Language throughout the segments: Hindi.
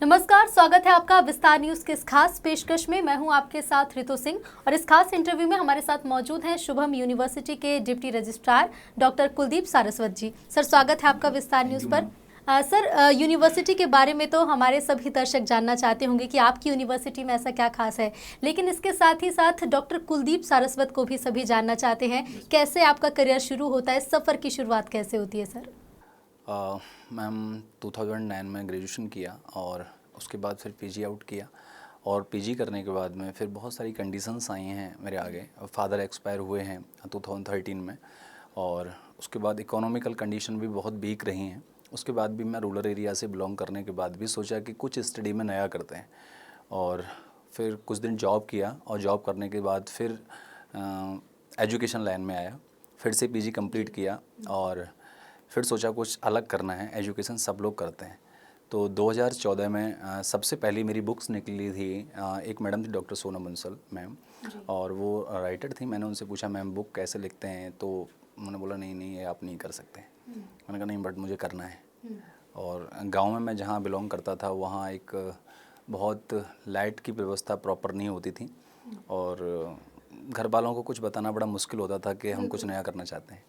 नमस्कार, स्वागत है आपका विस्तार न्यूज के इस खास पेशकश में। मैं हूं आपके साथ ऋतु सिंह और इस खास इंटरव्यू में हमारे साथ मौजूद हैं शुभम यूनिवर्सिटी के deputy registrar doctor Kuldeep Saraswat ji. Sir, स्वागत है आपका विस्तार न्यूज पर। सर, यूनिवर्सिटी के बारे में तो हमारे सभी दर्शक जानना चाहते होंगे कि आपकी यूनिवर्सिटी में ऐसा क्या खास है, लेकिन इसके साथ ही साथ डॉक्टर कुलदीप सारस्वत को भी सभी जानना चाहते हैं। कैसे आपका करियर शुरू होता है, सफ़र की शुरुआत कैसे होती है सर? मैम 2009 में ग्रेजुएशन किया और उसके बाद फिर पीजी आउट किया और पीजी करने के बाद में फिर बहुत सारी कंडीशंस आई हैं मेरे आगे। फादर एक्सपायर हुए हैं 2013 में और उसके बाद इकोनॉमिकल कंडीशन भी बहुत वीक रही हैं। उसके बाद भी मैं रूरल एरिया से बिलोंग करने के बाद भी सोचा कि कुछ स्टडी में नया करते हैं और फिर कुछ दिन जॉब किया और जॉब करने के बाद फिर एजुकेशन लाइन में आया। फिर से पीजी कंप्लीट किया और फिर सोचा कुछ अलग करना है, एजुकेशन सब लोग करते हैं। तो 2014 में सबसे पहली मेरी बुक्स निकली थी। एक मैडम थी डॉक्टर सोनम बंसल मैम और वो राइटर थी। मैंने उनसे पूछा मैम बुक कैसे लिखते हैं, तो उन्होंने बोला नहीं ये आप नहीं कर सकते। मैंने कहा नहीं बट मुझे करना है। और गांव में मैं जहाँ बिलोंग करता था वहाँ एक बहुत लाइट की व्यवस्था प्रॉपर नहीं होती थी और घर वालों को कुछ बताना बड़ा मुश्किल होता था कि हम कुछ नया करना चाहते हैं।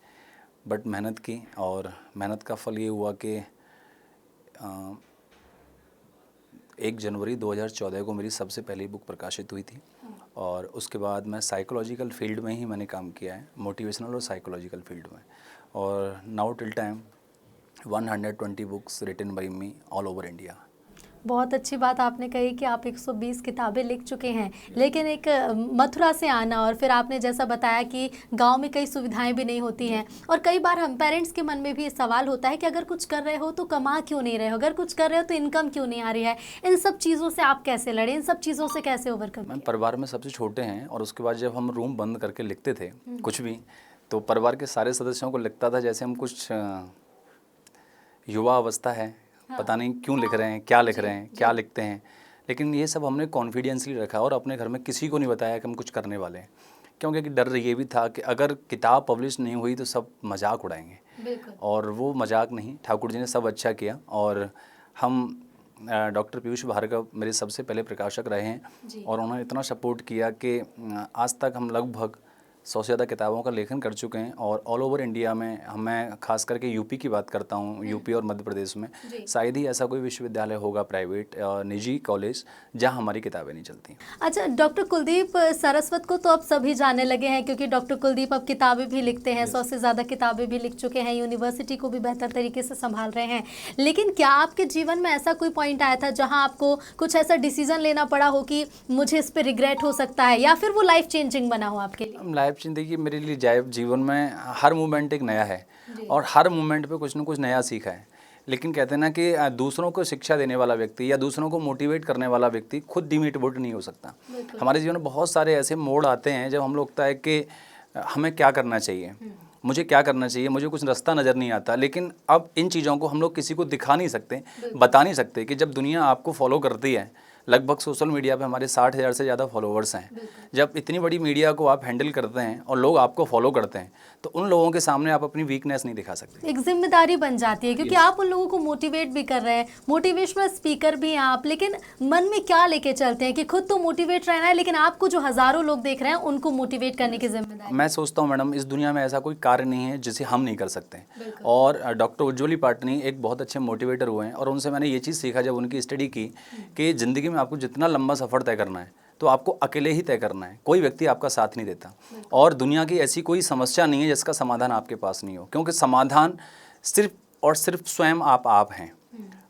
बट मेहनत की और मेहनत का फल ये हुआ कि 1 जनवरी 2014 को मेरी सबसे पहली बुक प्रकाशित हुई थी और उसके बाद मैं साइकोलॉजिकल फील्ड में ही मैंने काम किया है, मोटिवेशनल और साइकोलॉजिकल फील्ड में। और now till time 120 books written by me all over India. बहुत अच्छी बात आपने कही कि आप 120 किताबें लिख चुके हैं, लेकिन एक मथुरा से आना और फिर आपने जैसा बताया कि गांव में कई सुविधाएं भी नहीं होती हैं और कई बार हम पेरेंट्स के मन में भी सवाल होता है कि अगर कुछ कर रहे हो तो कमा क्यों नहीं रहे हो, अगर कुछ कर रहे हो तो इनकम क्यों नहीं आ रही है। इन सब चीज़ों से आप कैसे लड़े, इन सब चीज़ों से कैसे ओवरकम? मैम परिवार में सबसे छोटे हैं और उसके बाद जब हम रूम बंद करके लिखते थे कुछ भी, तो परिवार के सारे सदस्यों को लगता था जैसे हम कुछ युवा अवस्था है, पता नहीं क्यों लिख रहे हैं, क्या लिख रहे हैं, क्या लिखते हैं। लेकिन ये सब हमने कॉन्फिडेंसली रखा और अपने घर में किसी को नहीं बताया कि हम कुछ करने वाले हैं, क्योंकि डर ये भी था कि अगर किताब पब्लिश नहीं हुई तो सब मजाक उड़ाएंगे। और वो मजाक नहीं, ठाकुर जी ने सब अच्छा किया और हम डॉक्टर पीयूष भार्गव मेरे सबसे पहले प्रकाशक रहे हैं और उन्होंने इतना सपोर्ट किया कि आज तक हम लगभग 100 से ज़्यादा किताबों का लेखन कर चुके हैं और ऑल ओवर इंडिया में मैं खास करके यूपी की बात करता हूँ, यूपी और मध्य प्रदेश में शायद ही ऐसा कोई विश्वविद्यालय होगा प्राइवेट निजी कॉलेज जहाँ हमारी किताबें नहीं चलती। अच्छा, डॉक्टर कुलदीप सारस्वत को तो अब सभी जानने लगे हैं क्योंकि डॉक्टर कुलदीप अब किताबें भी लिखते हैं, 100 से ज़्यादा किताबें भी लिख चुके हैं, यूनिवर्सिटी को भी बेहतर तरीके से संभाल रहे हैं। लेकिन क्या आपके जीवन में ऐसा कोई पॉइंट आया था जहाँ आपको कुछ ऐसा डिसीजन लेना पड़ा हो कि मुझे इस पर रिग्रेट हो सकता है, या फिर वो लाइफ चेंजिंग बना हो आपके लिए? लाइफ जिंदगी मेरे लिए जीवन में हर मोमेंट एक नया है और हर मोमेंट पे कुछ ना कुछ नया सीखा है। लेकिन कहते हैं ना कि दूसरों को शिक्षा देने वाला व्यक्ति या दूसरों को मोटिवेट करने वाला व्यक्ति खुद डिमोटिवेट नहीं हो सकता। हमारे जीवन में बहुत सारे ऐसे मोड़ आते हैं जब हम लोग लगता है कि हमें क्या करना चाहिए, मुझे क्या करना चाहिए, मुझे कुछ रास्ता नज़र नहीं आता। लेकिन अब इन चीज़ों को हम लोग किसी को दिखा नहीं सकते, बता नहीं सकते कि जब दुनिया आपको फॉलो करती है, लगभग सोशल मीडिया पे हमारे 60,000 से ज़्यादा फॉलोवर्स हैं। जब इतनी बड़ी मीडिया को आप हैंडल करते हैं और लोग आपको फॉलो करते हैं तो उन लोगों के सामने आप अपनी वीकनेस नहीं दिखा सकते। एक जिम्मेदारी बन जाती है क्योंकि आप उन लोगों को मोटिवेट भी कर रहे हैं, मोटिवेशनल स्पीकर भी हैं आप, लेकिन मन में क्या लेके चलते हैं कि खुद तो मोटिवेट रहना है लेकिन आपको जो हज़ारों लोग देख रहे हैं उनको मोटिवेट करने की जिम्मेदारी? मैं सोचता हूँ मैडम, इस दुनिया में ऐसा कोई कार्य नहीं है जिसे हम नहीं कर सकते। और डॉक्टर उज्ज्वली पाटनी एक बहुत अच्छे मोटिवेटर हुए हैं और उनसे मैंने ये चीज़ सीखा जब उनकी स्टडी की कि ज़िंदगी में आपको जितना लंबा सफ़र तय करना है तो आपको अकेले ही तय करना है, कोई व्यक्ति आपका साथ नहीं देता। और दुनिया की ऐसी कोई समस्या नहीं है जिसका समाधान आपके पास नहीं हो, क्योंकि समाधान सिर्फ और सिर्फ स्वयं आप हैं।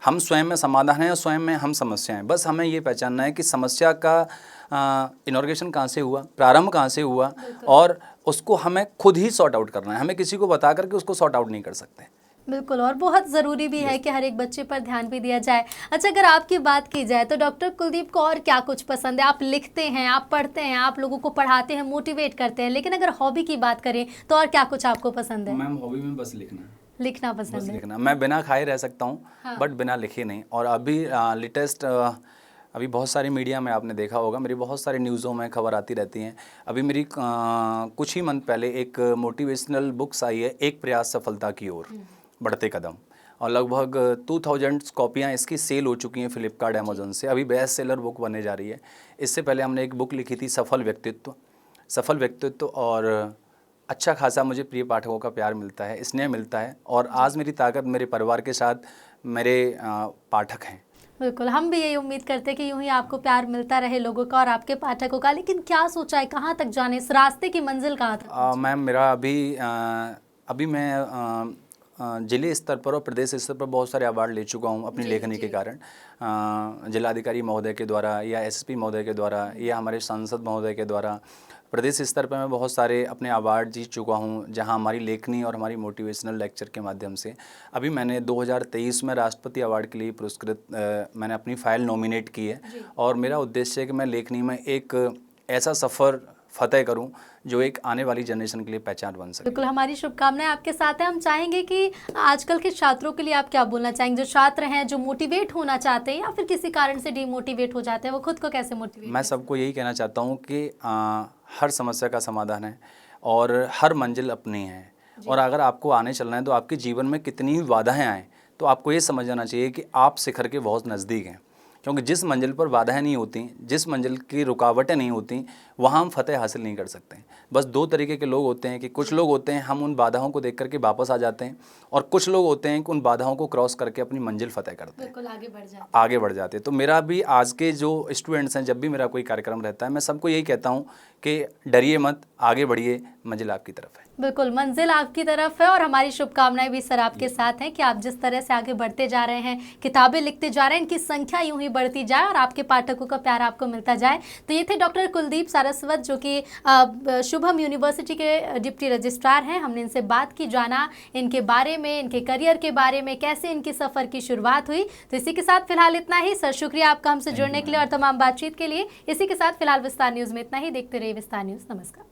हम स्वयं में समाधान है और स्वयं में हम समस्या हैं। बस हमें ये पहचानना है कि समस्या का इनॉर्गेशन कहाँ से हुआ, प्रारंभ कहाँ से हुआ और उसको हमें खुद ही सॉर्ट आउट करना है। हमें किसी को बता करके उसको सॉर्ट आउट नहीं कर सकते। बिल्कुल, और बहुत ज़रूरी भी है कि हर एक बच्चे पर ध्यान भी दिया जाए। अच्छा, अगर आपकी बात की जाए तो डॉक्टर कुलदीप को और क्या कुछ पसंद है? आप लिखते हैं, आप पढ़ते हैं, आप लोगों को पढ़ाते हैं, मोटिवेट करते हैं, लेकिन अगर हॉबी की बात करें तो और क्या कुछ आपको पसंद है? मैम हॉबी में बस लिखना पसंद है। लिखना। मैं बिना खाए रह सकता हूँ बट बिना लिखे नहीं। और अभी लेटेस्ट अभी बहुत सारी मीडिया में आपने देखा होगा, मेरी बहुत सारी न्यूज़ों में खबर आती रहती हैं। अभी मेरी कुछ ही मंथ पहले एक मोटिवेशनल बुक्स आई है, एक प्रयास सफलता की ओर बढ़ते कदम। और लगभग 2000 कॉपियाँ इसकी सेल हो चुकी हैं फ्लिपकार्ट अमेज़न से। अभी बेस्ट सेलर बुक बनने जा रही है। इससे पहले हमने एक बुक लिखी थी सफल व्यक्तित्व, और अच्छा खासा मुझे प्रिय पाठकों का प्यार मिलता है, स्नेह मिलता है, और आज मेरी ताकत मेरे परिवार के साथ मेरे पाठक हैं। बिल्कुल, हम भी यही उम्मीद करते हैं कि यूं ही आपको प्यार मिलता रहे लोगों का और आपके पाठकों का। लेकिन क्या सोचा है, कहाँ तक जाने, इस रास्ते की मंजिल कहाँ तक? मैम मेरा अभी मैं जिले स्तर पर और प्रदेश स्तर पर बहुत सारे अवार्ड ले चुका हूँ अपनी लेखनी के कारण। जिलाधिकारी महोदय के द्वारा या एसएसपी महोदय के द्वारा या हमारे सांसद महोदय के द्वारा प्रदेश स्तर पर मैं बहुत सारे अपने अवार्ड जीत चुका हूँ, जहाँ हमारी लेखनी और हमारी मोटिवेशनल लेक्चर के माध्यम से। अभी मैंने 2023 में राष्ट्रपति अवार्ड के लिए पुरस्कृत मैंने अपनी फाइल नॉमिनेट की है, और मेरा उद्देश्य है कि मैं लेखनी में एक ऐसा सफ़र फतेह करूं जो एक आने वाली जनरेशन के लिए पहचान बन सके। बिल्कुल, हमारी शुभकामनाएं आपके साथ हैं। हम चाहेंगे कि आजकल के छात्रों के लिए आप क्या बोलना चाहेंगे, जो छात्र हैं जो मोटिवेट होना चाहते हैं या फिर किसी कारण से डीमोटिवेट हो जाते हैं, वो खुद को कैसे मोटिवेट? मैं सबको यही कहना चाहता हूं कि हर समस्या का समाधान है और हर मंजिल अपनी है, और अगर आपको आने चलना है तो आपके जीवन में कितनी भी बाधाएं आएँ तो आपको ये समझ जाना चाहिए कि आप शिखर के बहुत नज़दीक हैं। क्योंकि जिस मंजिल पर बाधाएं नहीं होती, जिस मंजिल की रुकावटें नहीं होती, वहाँ हम फतेह हासिल नहीं कर सकते। बस दो तरीके के लोग होते हैं कि कुछ लोग होते हैं हम उन बाधाओं को देख करके वापस आ जाते हैं, और कुछ लोग होते हैं कि उन बाधाओं को क्रॉस करके अपनी मंजिल फतेह करते हैं, बिल्कुल आगे बढ़ जाते हैं। तो मेरा भी आज के जो स्टूडेंट्स हैं, जब भी मेरा कोई कार्यक्रम रहता है, मैं सबको यही कहता हूँ कि डरिए मत, आगे बढ़िए, मंजिल आपकी तरफ है। बिल्कुल, मंजिल आपकी तरफ है, और हमारी शुभकामनाएं भी सर आपके साथ हैं कि आप जिस तरह से आगे बढ़ते जा रहे हैं, किताबें लिखते जा रहे हैं, इनकी संख्या यूं ही बढ़ती जाए और आपके पाठकों का प्यार आपको मिलता जाए। तो ये थे डॉक्टर कुलदीप सारस्वत, जो कि शुभम यूनिवर्सिटी के डिप्टी रजिस्ट्रार हैं। हमने इनसे बात की, जाना इनके बारे में, इनके करियर के बारे में, कैसे इनकी सफ़र की शुरुआत हुई। तो इसी के साथ फिलहाल इतना ही। सर शुक्रिया आपका हमसे जुड़ने के लिए और तमाम बातचीत के लिए। इसी के साथ फिलहाल विस्तार न्यूज़ में इतना ही। देखते रहिए विस्तार न्यूज़। नमस्कार।